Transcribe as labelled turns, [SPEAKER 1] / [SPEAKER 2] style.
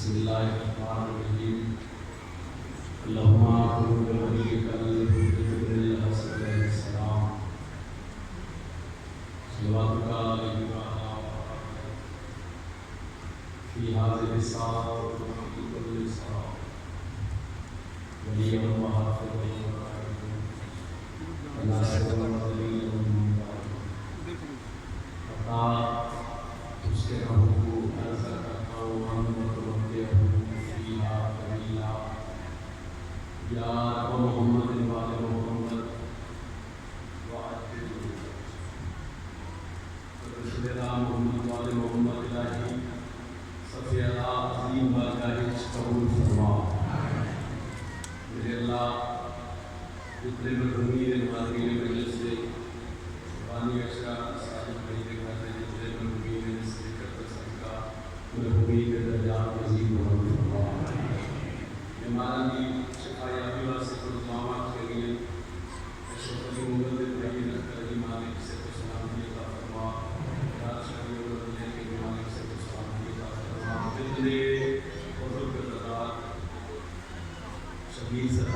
[SPEAKER 1] بسم اللہ الرحمن الرحیم اللہم صل علی جبریل علیہ السلام صلواتک علیہ وعلی فی هذه الساعة وفی کل ساعة ولی و حافظ و ناصر و دلیل و منتظر عطا اس کے رب کو عرض کرتا ہوں ہم متوجہ فیہا قلیلا یا رب محمد وآل محمد وعجل رسول اللہ محمد وآل محمد الہی صفی اللہ عظیم بارگاہ قبول فرما میرے اللہ جتنے مرحومین حاضرین مجلس سے بانی اشرا صاحب بھائی گھر سے جتنے مرحومین سے کرتے صدقہ مرحومین کے درجات مزید بلند فرما بیماران کی شفا یابی واسطے اور دعوات کے لیے اشرف علی محمد بھائی رکھ علی مالک سے تو سلامتی عطا فرما راج شاہی اور اللہ کے مالک سے تو سلامتی عطا فرما